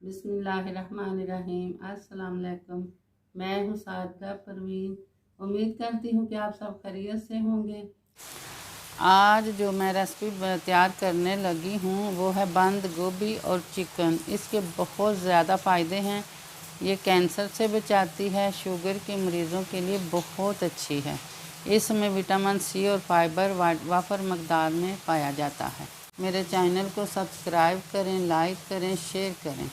बिस्मिल्लाहिर्रहमानिर्रहीम। अस्सलाम वालेकुम। मैं हूँ सादरा परवीन। उम्मीद करती हूँ कि आप सब खैरियत से होंगे। आज जो मैं रेसिपी तैयार करने लगी हूँ वो है बंद गोभी और चिकन। इसके बहुत ज़्यादा फ़ायदे हैं। ये कैंसर से बचाती है, शुगर के मरीज़ों के लिए बहुत अच्छी है। इसमें विटामिन सी और फाइबर वाफर मकदार में पाया जाता है। मेरे चैनल को सब्सक्राइब करें, लाइक करें, शेयर करें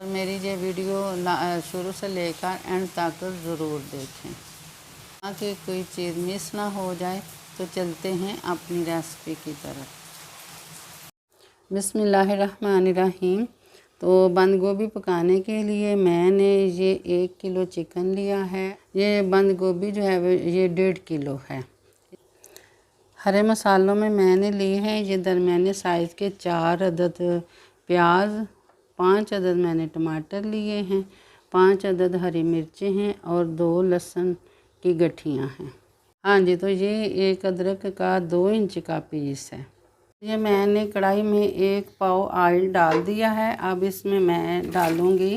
और मेरी ये वीडियो शुरू से लेकर एंड तक ज़रूर देखें ताकि कोई चीज़ मिस ना हो जाए। तो चलते हैं अपनी रेसिपी की तरफ। बिस्मिल्लाहिर्रहमानिर्रहीम। तो बंद गोभी पकाने के लिए मैंने ये 1 किलो चिकन लिया है। ये बंद गोभी जो है ये 1.5 किलो है। हरे मसालों में मैंने लिए हैं ये दरमियाने साइज़ के 4 अदद प्याज, 5 अदद मैंने टमाटर लिए हैं, 5 अदद हरी मिर्चें हैं और 2 लहसुन की गठियाँ हैं। हाँ जी, तो ये 1 अदरक का 2 इंच का पीस है। ये मैंने कढ़ाई में 1 पाव ऑयल डाल दिया है। अब इसमें मैं डालूँगी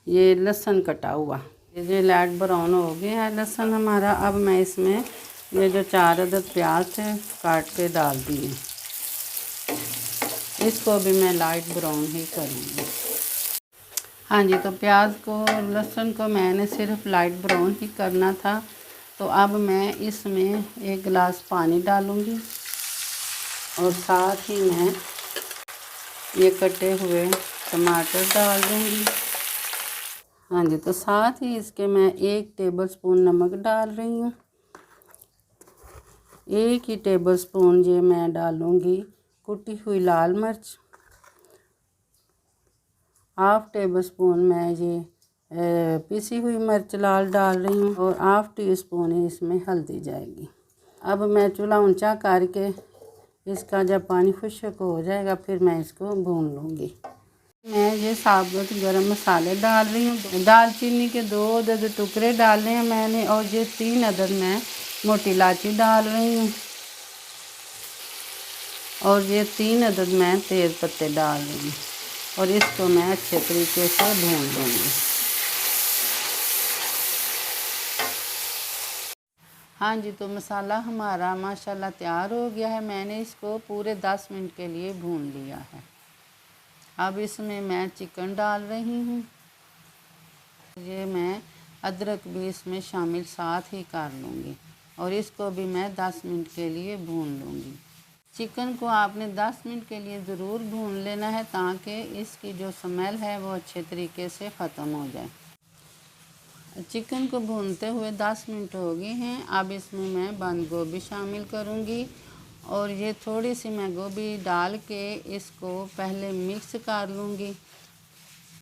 ये लहसुन कटा हुआ। ये लाइट ब्राउन हो गया है लहसुन हमारा। अब मैं इसमें ये जो 4 अदद प्याज थे काट के डाल दिए। इसको भी मैं लाइट ब्राउन ही करूँगी। हाँ जी, तो प्याज को लहसुन को मैंने सिर्फ लाइट ब्राउन ही करना था। तो अब मैं इसमें 1 गिलास पानी डालूँगी और साथ ही मैं ये कटे हुए टमाटर डाल दूँगी। हाँ जी, तो साथ ही इसके मैं 1 टेबलस्पून नमक डाल रही हूँ। 1 ही टेबलस्पून ये मैं डालूँगी कुटी हुई लाल मिर्च। 1/2 टेबलस्पून मैं ये पिसी हुई मिर्च लाल डाल रही हूँ और 1/2 टीस्पून इसमें हल्दी जाएगी। अब मैं चूल्हा ऊंचा करके इसका जब पानी खुश्क हो जाएगा फिर मैं इसको भून लूँगी। मैं ये साबुत गरम मसाले डाल रही हूँ। दालचीनी के 2 अदद टुकड़े डाले हैं मैंने और ये 3 अदद मैं मोटी इलायची डाल रही हूँ और ये 3 अदद मैं तेज़ पत्ते डाल रही हूँ और इसको मैं अच्छे तरीके से भून लूँगी। हाँ जी, तो मसाला हमारा माशाल्लाह तैयार हो गया है। मैंने इसको पूरे 10 मिनट के लिए भून लिया है। अब इसमें मैं चिकन डाल रही हूँ। ये मैं अदरक भी इसमें शामिल साथ ही कर लूँगी और इसको भी मैं 10 मिनट के लिए भून लूँगी। चिकन को आपने 10 मिनट के लिए ज़रूर भून लेना है ताकि इसकी जो स्मेल है वो अच्छे तरीके से ख़त्म हो जाए। चिकन को भूनते हुए 10 मिनट हो गए हैं। अब इसमें मैं बंद गोभी शामिल करूँगी और ये थोड़ी सी मैं गोभी डाल के इसको पहले मिक्स कर लूँगी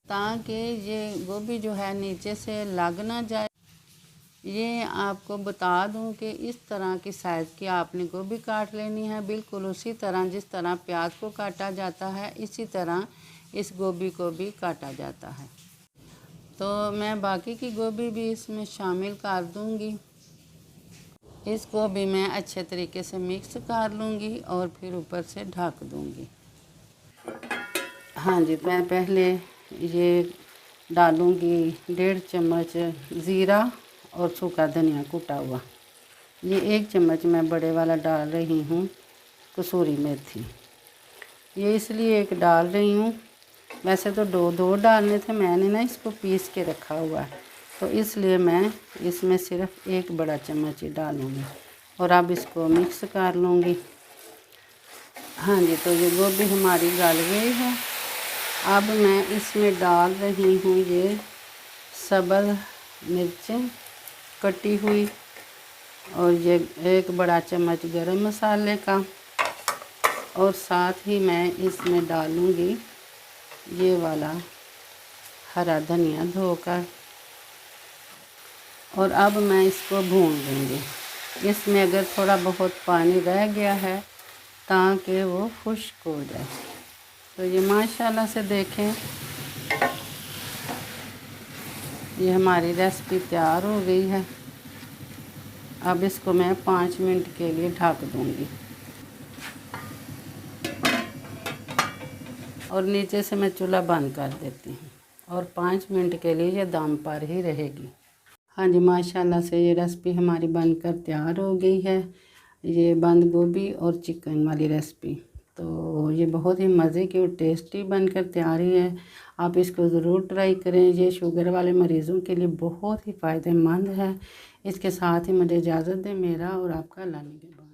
ताकि ये गोभी जो है नीचे से लग ना जाए। ये आपको बता दूं कि इस तरह की साइज़ की आपने गोभी काट लेनी है, बिल्कुल उसी तरह जिस तरह प्याज को काटा जाता है इसी तरह इस गोभी को भी काटा जाता है। तो मैं बाकी की गोभी भी इसमें शामिल कर दूंगी। इसको भी मैं अच्छे तरीके से मिक्स कर लूँगी और फिर ऊपर से ढक दूँगी। हाँ जी, मैं पहले ये डालूँगी 1.5 चम्मच ज़ीरा और सूखा धनिया कुटा हुआ। ये 1 चम्मच मैं बड़े वाला डाल रही हूँ कसूरी मेथी। ये इसलिए 1 डाल रही हूँ, वैसे तो 2 डालने थे, मैंने ना इसको पीस के रखा हुआ है तो इसलिए मैं इसमें सिर्फ 1 बड़ा चम्मच ही डालूँगी और अब इसको मिक्स कर लूँगी। हाँ जी, तो ये गोभी हमारी गल गई है। अब मैं इसमें डाल रही हूँ ये सब्ज़ मिर्चें कटी हुई और ये 1 बड़ा चम्मच गरम मसाले का और साथ ही मैं इसमें डालूँगी ये वाला हरा धनिया धोकर और अब मैं इसको भून लूँगी। इसमें अगर थोड़ा बहुत पानी रह गया है ताकि वो खुश्क हो जाए। तो ये माशाल्लाह से देखें ये हमारी रेसिपी तैयार हो गई है। अब इसको मैं 5 मिनट के लिए ढक दूँगी और नीचे से मैं चूल्हा बंद कर देती हूँ और 5 मिनट के लिए ये दम पर ही रहेगी। हाँ जी, माशाल्लाह से ये रेसिपी हमारी बनकर तैयार हो गई है। ये बंद गोभी और चिकन वाली रेसिपी, तो ये बहुत ही मज़े की और टेस्टी बनकर तैयार ही है। आप इसको ज़रूर ट्राई करें। ये शुगर वाले मरीज़ों के लिए बहुत ही फ़ायदेमंद है। इसके साथ ही मुझे इजाज़त दें। मेरा और आपका अल्लाह निगहबान।